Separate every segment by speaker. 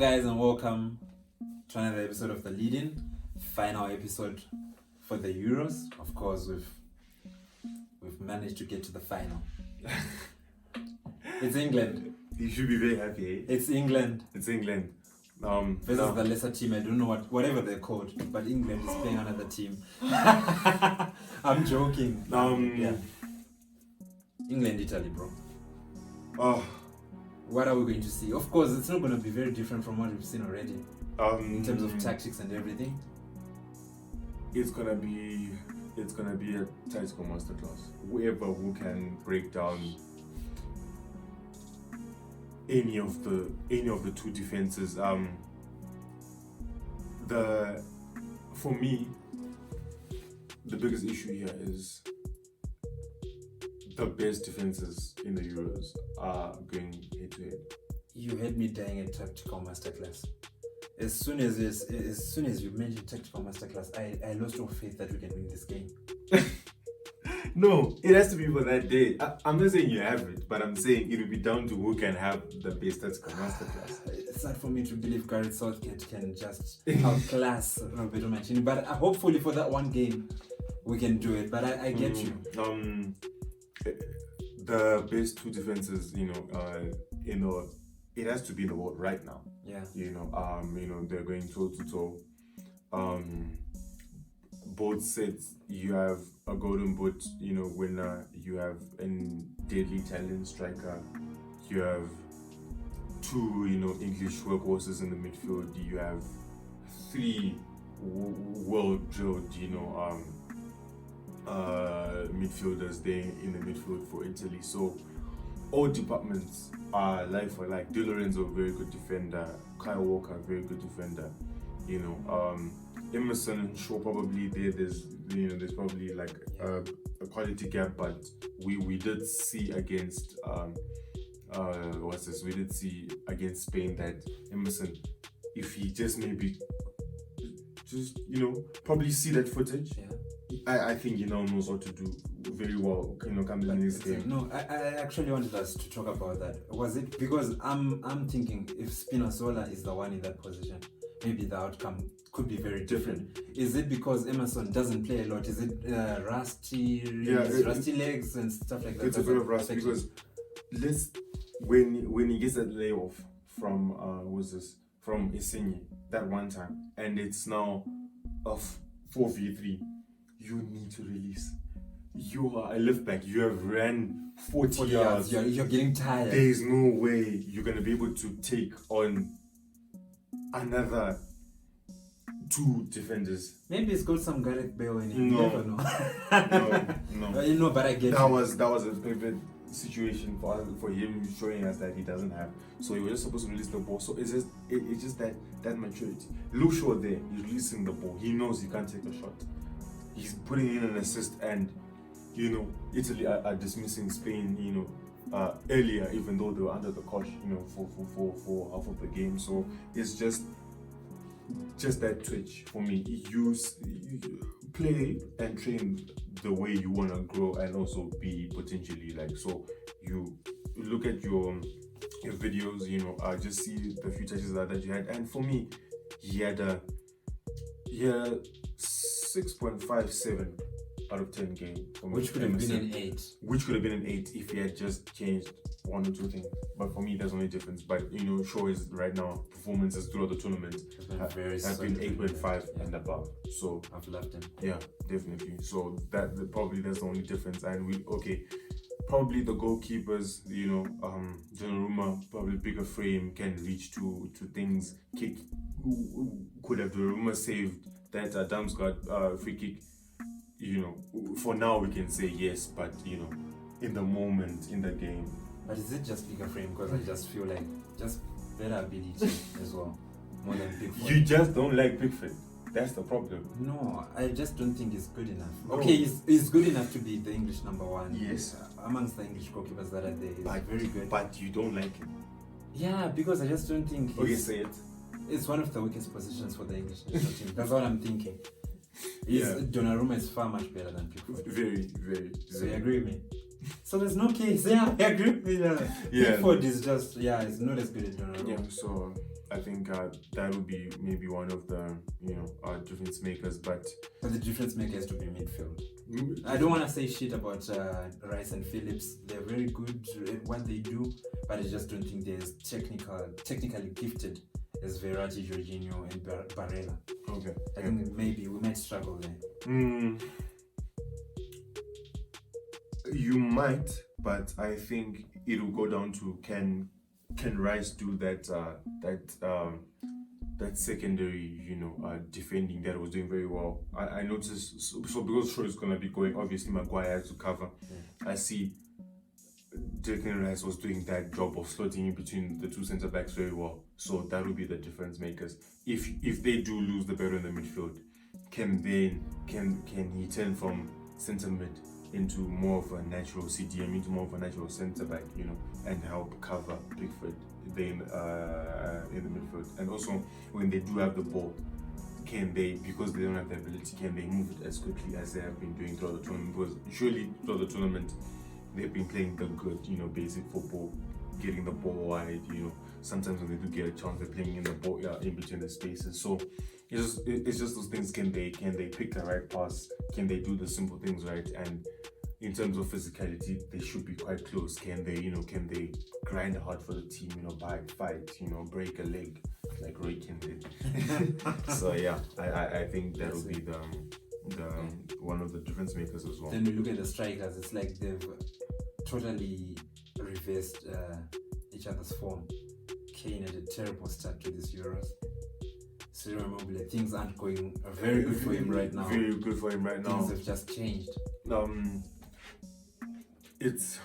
Speaker 1: guys, and welcome to another episode of The Lead-In, final episode for the Euros. Of course, we've managed to get to the final. It's England.
Speaker 2: You should be very happy, eh?
Speaker 1: It's England.
Speaker 2: It's England.
Speaker 1: Versus the lesser team. I don't know whatever they're called, but England is playing another team. I'm joking. Yeah. England, Italy, bro.
Speaker 2: Oh.
Speaker 1: What are we going to see? Of course, it's not going to be very different from what we've seen already. In terms of tactics and everything.
Speaker 2: It's gonna be a tactical masterclass. Whoever who can break down any of the two defenses. For me, the biggest issue here is the best defenses in the Euros are going head to head.
Speaker 1: You had me dying at tactical masterclass. As soon as you mentioned tactical masterclass, I lost all faith that we can win this game.
Speaker 2: No, it has to be for that day. I'm not saying you have it, but I'm saying it will be down to who can have the best tactical masterclass.
Speaker 1: It's hard for me to believe Gareth Southgate can just outclass Roberto Mancini, but hopefully for that one game we can do it. But I get you.
Speaker 2: The best two defenses, it has to be in the world right now.
Speaker 1: Yeah.
Speaker 2: They're going toe to toe. Both sets, you have a golden boot, winner. You have a deadly talent striker. You have two, English workhorses in the midfield. You have three well-drilled, midfielders there in the midfield for Italy. So all departments are like for like. Di Lorenzo, very good defender. Kyle Walker, very good defender. Emerson and Shaw probably there's probably like a quality gap, but we did see against we did see against Spain that Emerson, if he just probably see that footage.
Speaker 1: Yeah.
Speaker 2: I think he now knows what to do very well, coming in this game.
Speaker 1: No, I actually wanted us to talk about that. Was it because I'm thinking if Spinazzola is the one in that position, maybe the outcome could be very different. Is it because Emerson doesn't play a lot? Is it rusty legs and stuff like that?
Speaker 2: It's a bit of rusty because when he gets that layoff from from Insigne that one time, and it's now a 4v3. You need to release. You are a left back. You have ran 40 yards.
Speaker 1: You're getting tired.
Speaker 2: There is no way you're going to be able to take on another two defenders.
Speaker 1: Maybe it's got some Gareth Bale in it.
Speaker 2: No.
Speaker 1: You never know.
Speaker 2: No.
Speaker 1: But I get
Speaker 2: that was a favorite situation for him, showing us that he doesn't have. So he was just supposed to release the ball. So it's just that maturity. Luke Shaw there, he's releasing the ball. He knows he can't take a shot. He's putting in an assist, and Italy are dismissing Spain, earlier, even though they were under the cosh, for half of the game. So it's just that twitch for me. You play and train the way you want to grow, and also be potentially like. So you look at your videos, just see the few touches that you had, and for me, he had 6.57 out of 10 game.
Speaker 1: Which could have been an 8.
Speaker 2: Which could have been an 8 if he had just changed one or two things. But for me, that's the only difference. But Shaw is right now, performances throughout the tournament have been 8.5 and above. So
Speaker 1: I've loved him.
Speaker 2: Yeah, definitely. So that's the only difference. And probably the goalkeepers, Donnarumma, probably bigger frame, can reach to things. Kick, could have Donnarumma saved that Damsgaard free kick. For now we can say yes, but in the moment in the game.
Speaker 1: But is it just bigger frame? Because I just feel like just better ability as well, more than Pickford.
Speaker 2: You just don't like Pickford. That's the problem.
Speaker 1: No, I just don't think he's good enough.
Speaker 2: No.
Speaker 1: Okay, he's good enough to be the English number one.
Speaker 2: Yes.
Speaker 1: Amongst the English goalkeepers that are there, he's very good.
Speaker 2: But you don't like him.
Speaker 1: Yeah, because I just don't think
Speaker 2: Okay, say it.
Speaker 1: It's one of the weakest positions for the English national team. That's what I'm thinking.
Speaker 2: Yeah.
Speaker 1: Donnarumma is far much better than Pickford.
Speaker 2: Very, very.
Speaker 1: So you agree with me? So there's no case. Yeah, I agree with you.
Speaker 2: Yeah.
Speaker 1: Pickford is just, it's not as good as Donnarumma.
Speaker 2: Yeah, so I think that would be maybe one of the difference makers, but
Speaker 1: the difference maker has to be midfield. I don't want to say shit about Rice and Phillips. They're very good at what they do, but I just don't think they're as technically gifted as Verratti, Jorginho, and Barella.
Speaker 2: Okay.
Speaker 1: I think maybe we might struggle there.
Speaker 2: You might, but I think it'll go down to can Rice do that secondary, defending that was doing very well. I noticed, so because Shaw is going to be going, obviously Maguire has to cover.
Speaker 1: Yeah.
Speaker 2: I see Declan Rice was doing that job of slotting in between the two centre backs very well. So that will be the difference makers. If they do lose the battle in the midfield, can he turn from centre mid into more of a natural CDM, into more of a natural centre back, and help cover Pickford in the midfield. And also, when they do have the ball, can they, because they don't have the ability, can they move it as quickly as they have been doing throughout the tournament? Because surely throughout the tournament, they've been playing the good, basic football, getting the ball wide, sometimes when they do get a chance, they're playing in the ball, in between the spaces. So it's just those things. Can they pick the right pass? Can they do the simple things right? And in terms of physicality, they should be quite close. Can they grind hard for the team, fight, break a leg like Roy Keane did? So yeah, I think that will be the one of the difference makers as well.
Speaker 1: Then we look at the strikers. It's like they've totally reversed each other's form. Kane had a terrible start to this Euros. Cyril Immobile, things aren't going very good for him right now.
Speaker 2: Very good for him right now.
Speaker 1: Things have just changed.
Speaker 2: It's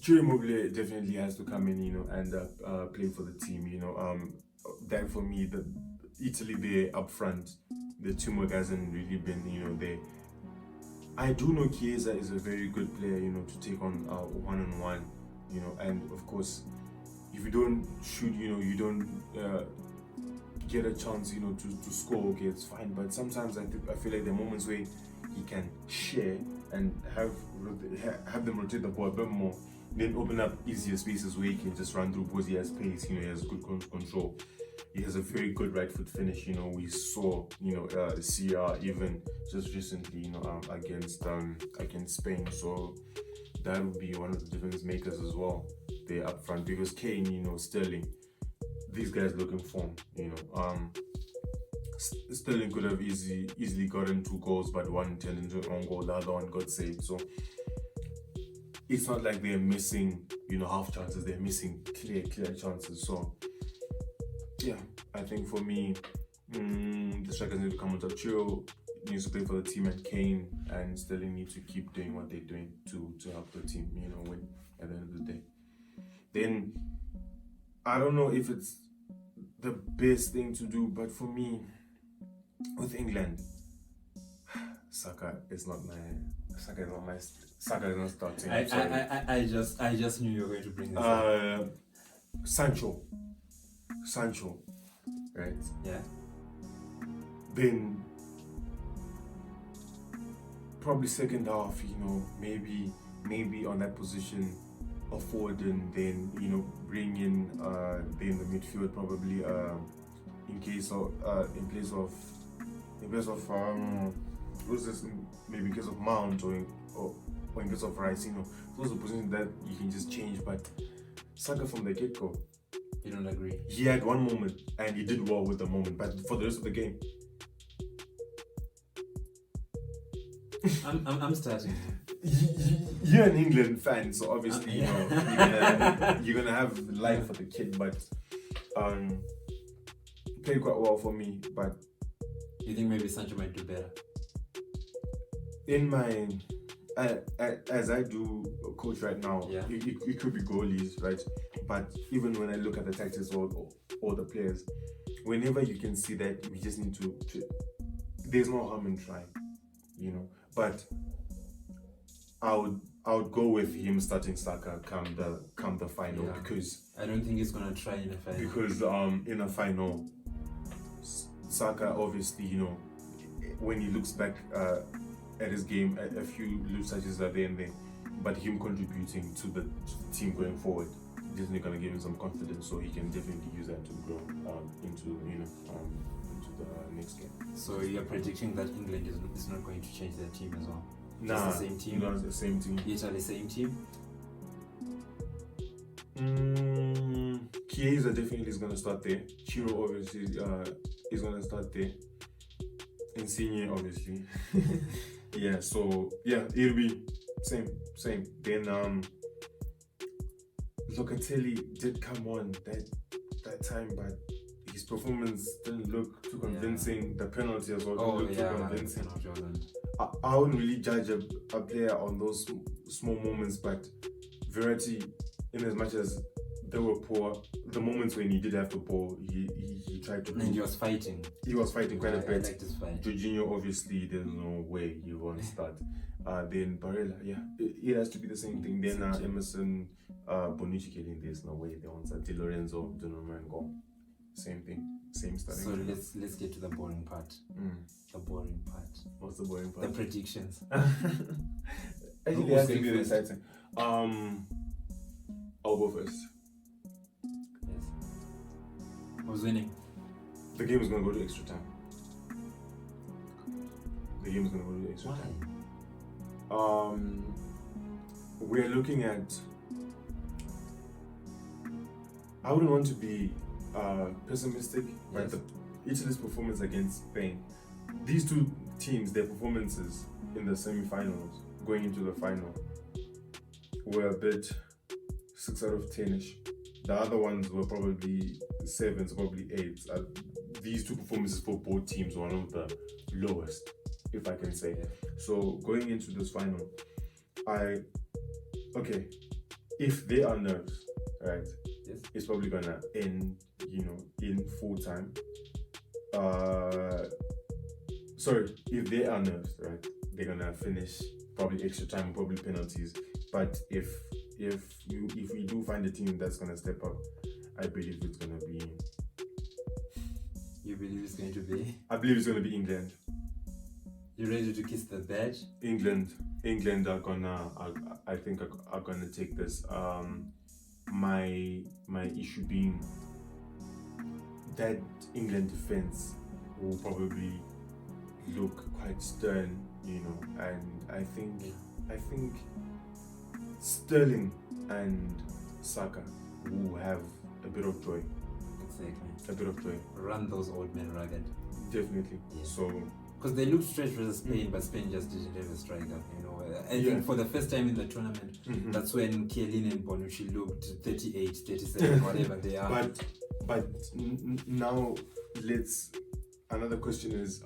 Speaker 2: Cyril Immobile definitely has to come in, and play for the team. That for me, the Italy there up front, the teamwork hasn't really been, there. I do know Chiesa is a very good player, to take on one-on-one, and of course, if you don't shoot, you don't get a chance, to score, okay, it's fine. But sometimes I feel like there are moments where he can share and have them rotate the ball a bit more, then open up easier spaces where he can just run through because he has pace, he has good control. He has a very good right foot finish. We saw, CR even just recently, against Spain. So that would be one of the difference makers as well. They're up front because Kane, Sterling, these guys looking form. Sterling could have easily gotten 2 goals, but one turned into an own goal, the other one got saved. So it's not like they're missing, half chances. They're missing clear chances. So yeah, I think for me, the strikers need to come on top. Chiro needs to play for the team, and Kane and Sterling need to keep doing what they're doing to help the team, win at the end of the day. Then I don't know if it's the best thing to do, but for me, with England, Saka is not starting.
Speaker 1: I just knew you were going to bring this up.
Speaker 2: Sancho, right?
Speaker 1: Yeah.
Speaker 2: Then probably second half, maybe on that position of forward, and then bring in the midfield probably in place of what's this, maybe in case of Mount or in case of Rice, those are positions that you can just change. But Saka from the get-go,
Speaker 1: you don't agree?
Speaker 2: He had one moment and he did well with the moment, but for the rest of the game,
Speaker 1: I'm starting.
Speaker 2: You're an England fan, so obviously you're gonna have life for the kid, but played quite well for me. But
Speaker 1: you think maybe Sancho might do better?
Speaker 2: In my as I do coach right now, it could be goalies, right? But even when I look at the tactics or the players, whenever you can see that we just need to there's no harm in trying, But I would go with him starting Saka come the final, because
Speaker 1: I don't think he's gonna try in a final.
Speaker 2: Because in a final, Saka obviously, when he looks back at his game, a few loose touches are there and there, but him contributing to the team going forward, definitely gonna give him some confidence, so he can definitely use that to grow into the next game.
Speaker 1: So you're predicting that England is not going to change their team as well?
Speaker 2: Nah,
Speaker 1: Just the same team?
Speaker 2: No, the same team.
Speaker 1: Italy, same team?
Speaker 2: Chiesa definitely is gonna start there. Chiro obviously is gonna start there. Insigne obviously. Yeah, so yeah, it'll be same. Then Locatelli did come on that time, but his performance didn't look too convincing. The penalty as well didn't look too convincing. I wouldn't really judge a player on those small moments, but Verratti, in as much as they were poor, the moments when he did have the ball, he tried to.
Speaker 1: And he was fighting.
Speaker 2: He was fighting quite a bit.
Speaker 1: I liked his fight.
Speaker 2: Jorginho, obviously, there's no way he won't start. Then Barella, yeah, it has to be the same thing. Then Emerson, Bonucci getting, there's no way they won't start. Di Lorenzo, Donnarumma, and go. Same thing, same starting.
Speaker 1: So let's get to the boring part. The boring part.
Speaker 2: What's the boring part?
Speaker 1: The predictions.
Speaker 2: Actually, it has to be exciting. I'll go first.
Speaker 1: Yes. Who's winning?
Speaker 2: The game is gonna go to extra time.
Speaker 1: Why?
Speaker 2: We're looking at. I wouldn't want to be pessimistic, but Italy's performance against Spain, these two teams, their performances in the semi-finals, going into the final, were a bit 6 out of 10ish. The other ones were probably 7s, probably 8s. These two performances for both teams were one of the lowest, if I can say. So going into this final, if they are nerves, right?
Speaker 1: Yes.
Speaker 2: It's probably gonna end, in full time. If they are nerves, right, they're gonna finish probably extra time, probably penalties. But if we do find a team that's gonna step up, I believe it's gonna be.
Speaker 1: You believe it's going to be?
Speaker 2: I believe it's gonna be England.
Speaker 1: You ready to kiss the badge?
Speaker 2: England are gonna. I think are gonna take this. My issue being that England defense will probably look quite stern, and I think Sterling and Saka will have a bit of joy.
Speaker 1: Exactly.
Speaker 2: A bit of joy.
Speaker 1: Run those old men ragged.
Speaker 2: Definitely.
Speaker 1: Yeah.
Speaker 2: So.
Speaker 1: Because they looked straight versus Spain, but Spain just didn't have a striker. I think for the first time in the tournament, that's when Chiellini and Bonucci looked 38, 37, whatever they are.
Speaker 2: But now another question is,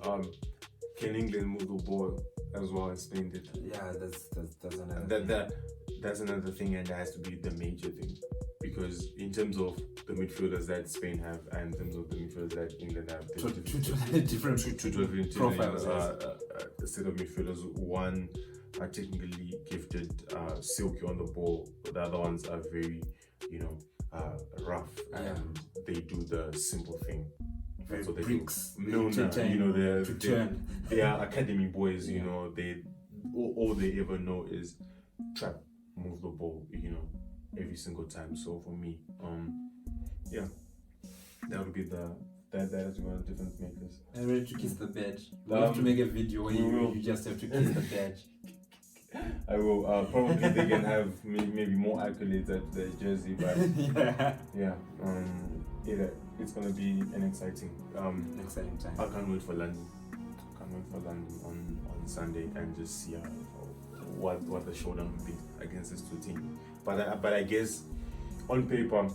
Speaker 2: can England move the ball as well as Spain did?
Speaker 1: Yeah, that's another thing.
Speaker 2: That's another thing, and that has to be the major thing. Because in terms of the midfielders that Spain have and in terms of the midfielders that England have,
Speaker 1: two different profiles.
Speaker 2: A set of midfielders, one are technically gifted, silky on the ball, but the other ones are very, rough, and they do the simple thing.
Speaker 1: Very
Speaker 2: so they
Speaker 1: bricks.
Speaker 2: They are academy boys. They all they ever know is trap, move the ball. Every single time. So for me, that would be that is one of the difference makers.
Speaker 1: I'm ready to kiss the badge. We have to make a video where you just have to kiss the badge.
Speaker 2: I will. Probably they can have maybe more accolades at the jersey, but it's gonna be an exciting
Speaker 1: time.
Speaker 2: I can't wait for London. On Sunday and just see what the showdown will be against these two teams. But I guess on paper,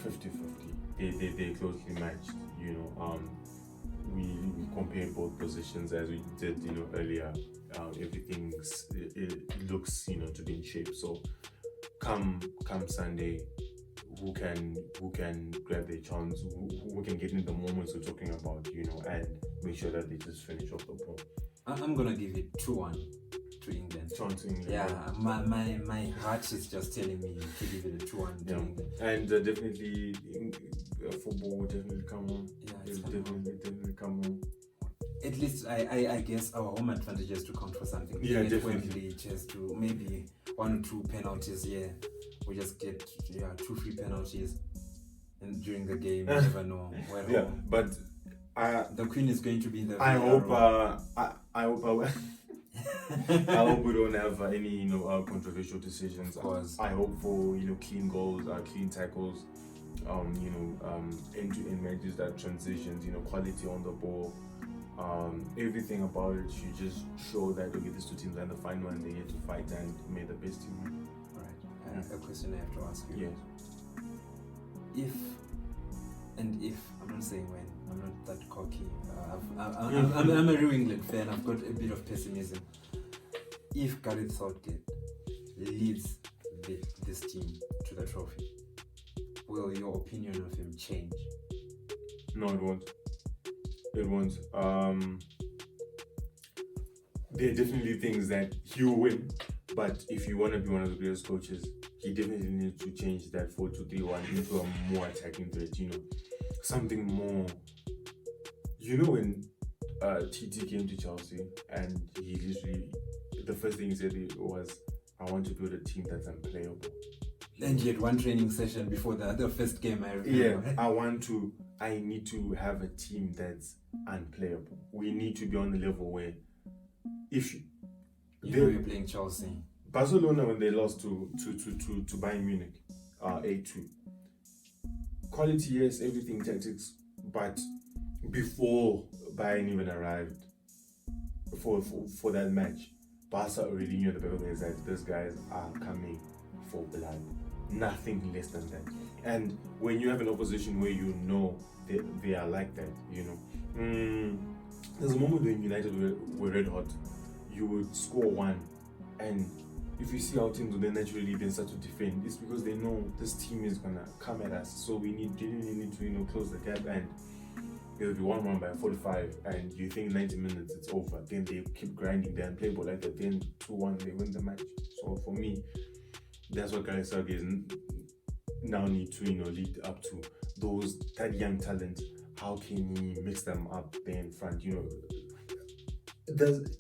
Speaker 2: 50-50. They closely matched. We compared both positions as we did earlier. Everything it looks to be in shape. So come Sunday, who can grab their chance, who can get in the moments we're talking about, and make sure that they just finish off the ball.
Speaker 1: I'm gonna give it 2-1 to England.
Speaker 2: 2-1 to England.
Speaker 1: Yeah, my heart is just telling me to give it a 2-1 to England.
Speaker 2: And definitely football will definitely come on.
Speaker 1: Yeah, it's
Speaker 2: definitely come on.
Speaker 1: at least I guess our home advantage has to count for something.
Speaker 2: Yeah,
Speaker 1: At
Speaker 2: definitely.
Speaker 1: Wembley, just to maybe 1 or 2 penalties. Yeah, we just get 2 free penalties, and during the game, you never know. We're
Speaker 2: Yeah,
Speaker 1: home.
Speaker 2: but
Speaker 1: The Queen is going to be in the.
Speaker 2: I
Speaker 1: VAR
Speaker 2: hope
Speaker 1: room.
Speaker 2: I hope I hope we don't have any controversial decisions.
Speaker 1: Of course.
Speaker 2: I hope for clean goals, clean tackles, end-to-end matches that transitions, quality on the ball, everything about it should just show that okay, these two teams are in the final and they're here to fight and may the best team win.
Speaker 1: Right. A question I have to ask you.
Speaker 2: Yes.
Speaker 1: If I'm not saying when, I'm not that cocky. I'm a real England fan. I've got a bit of pessimism. If Gareth Southgate leads this team to the trophy, will your opinion of him change?
Speaker 2: No, it won't. It won't. There are definitely things that he will win, but if you want to be one of the greatest coaches, he definitely needs to change that 4-2-3-1 into a more attacking threat. Something more. When TT came to Chelsea and he literally, the first thing he said was, "I want to build a team that's unplayable."
Speaker 1: And he had one training session before the first game, I remember.
Speaker 2: Yeah, I need to have a team that's unplayable. We need to be on the level where if
Speaker 1: you're playing Chelsea.
Speaker 2: Barcelona, when they lost to Bayern Munich, 8-2. Quality, yes, everything, tactics, but before Bayern even arrived for that match, Barca already knew at the back of their heads that these guys are coming for blood. Nothing less than that. And when you have an opposition where they are like that, there's a moment when United were red hot. You would score one, and if you see how teams then naturally then start to defend, it's because they know this team is gonna come at us. So we genuinely need to close the gap, and it'll be 1-1 by 45, and you think 90 minutes it's over. Then they keep grinding, they're unplayable like that. Then 2-1 they win the match. So for me, that's what Gareth Southgate now need to lead up to that young talent. How can he mix them up there in front?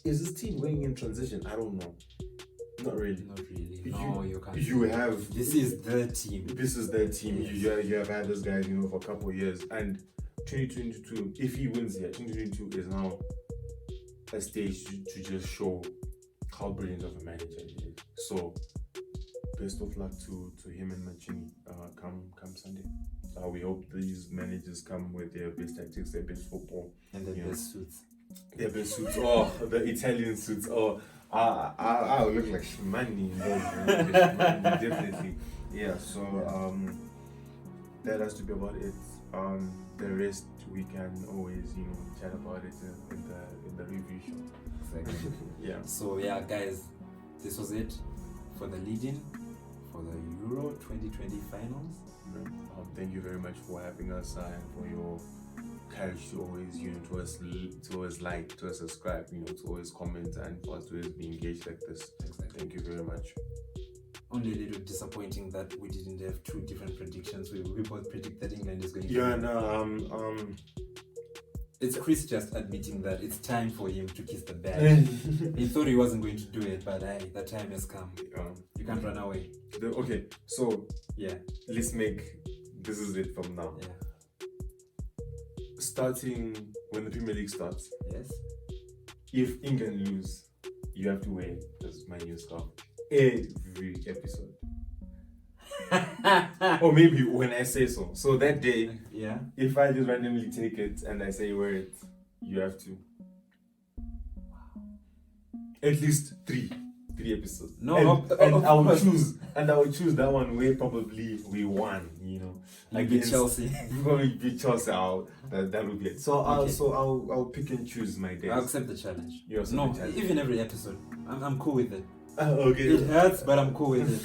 Speaker 2: Is this team going in transition? I don't know. Not really.
Speaker 1: No, you can't.
Speaker 2: You have.
Speaker 1: This is the team.
Speaker 2: This is their team.
Speaker 1: Yes.
Speaker 2: You have had this guy, for a couple of years, and 2022. If he wins here, 2022 is now a stage to just show how brilliant of a manager he is. So, best of luck to him and Mancini. Come Sunday. We hope these managers come with their best tactics, their best football,
Speaker 1: and their best suits.
Speaker 2: Their best suits. Oh, the Italian suits. Oh. I look like Shimani in those, definitely. Yeah, so that has to be about it. The rest we can always, chat about it in the review show.
Speaker 1: Exactly.
Speaker 2: Yeah.
Speaker 1: So guys, this was it for the lead-in for the Euro 2020 finals.
Speaker 2: Thank you very much for having us and for your courage to always, to always like, to always subscribe, to always comment, and for us to always be engaged like this.
Speaker 1: Exactly.
Speaker 2: Thank you very much.
Speaker 1: Only a little disappointing that we didn't have 2 different predictions. We both predict that England is going to.
Speaker 2: Yeah, no.
Speaker 1: It's Chris just admitting that it's time for him to kiss the bag. He thought he wasn't going to do it, but the time has come. You can't run away.
Speaker 2: Okay, so let's make this is it from now.
Speaker 1: Yeah.
Speaker 2: Starting when the Premier League starts.
Speaker 1: Yes.
Speaker 2: If England lose, you have to wear this my new scarf every episode. Or maybe when I say so. So that day, if I just randomly take it and I say wear it, you have to. At least three episodes.
Speaker 1: No,
Speaker 2: and I will choose that one where probably we won.
Speaker 1: Against Chelsea.
Speaker 2: We probably beat Chelsea out. That would be it. So I'll pick and choose my days.
Speaker 1: I'll accept the challenge.
Speaker 2: You accept the challenge.
Speaker 1: Even every episode, I'm cool with it.
Speaker 2: Okay.
Speaker 1: It hurts, but I'm cool with it.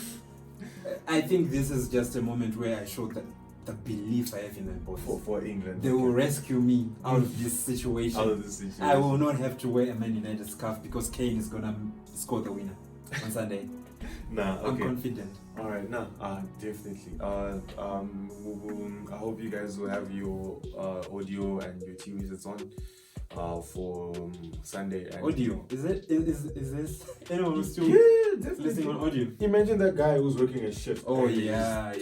Speaker 1: I think this is just a moment where I show that the belief I have in my boys.
Speaker 2: For England.
Speaker 1: They will rescue me out of this situation. I will not have to wear a Man United scarf because Kane is gonna score the winner on Sunday. I'm confident.
Speaker 2: Alright, definitely. I hope you guys will have your audio and your TV sets on. for Sunday. And
Speaker 1: Audio. Is this anyone who's still listening on audio?
Speaker 2: Imagine that guy who's working a shift.
Speaker 1: Oh,
Speaker 2: and
Speaker 1: yeah.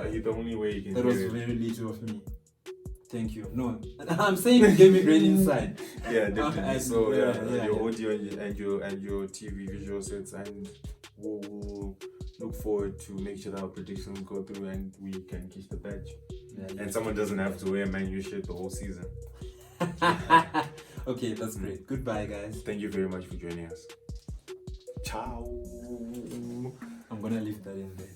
Speaker 2: He's the only way he can
Speaker 1: That
Speaker 2: hear
Speaker 1: was
Speaker 2: it.
Speaker 1: very little of me. Thank you. No, I'm saying you gave me great insight.
Speaker 2: Yeah, definitely. So your
Speaker 1: yeah.
Speaker 2: audio and your TV visual sets, and we'll look forward to make sure that our predictions go through and we can catch the badge.
Speaker 1: Yeah,
Speaker 2: And someone doesn't have to wear Man U shit the whole season.
Speaker 1: Okay, that's great. Goodbye, guys.
Speaker 2: Thank you very much for joining us. Ciao.
Speaker 1: I'm gonna leave that in there.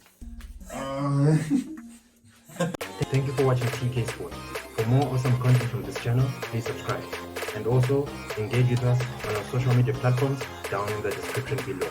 Speaker 3: Thank you for watching TK Sports. For more awesome content from this channel, please subscribe. And also, engage with us on our social media platforms down in the description below.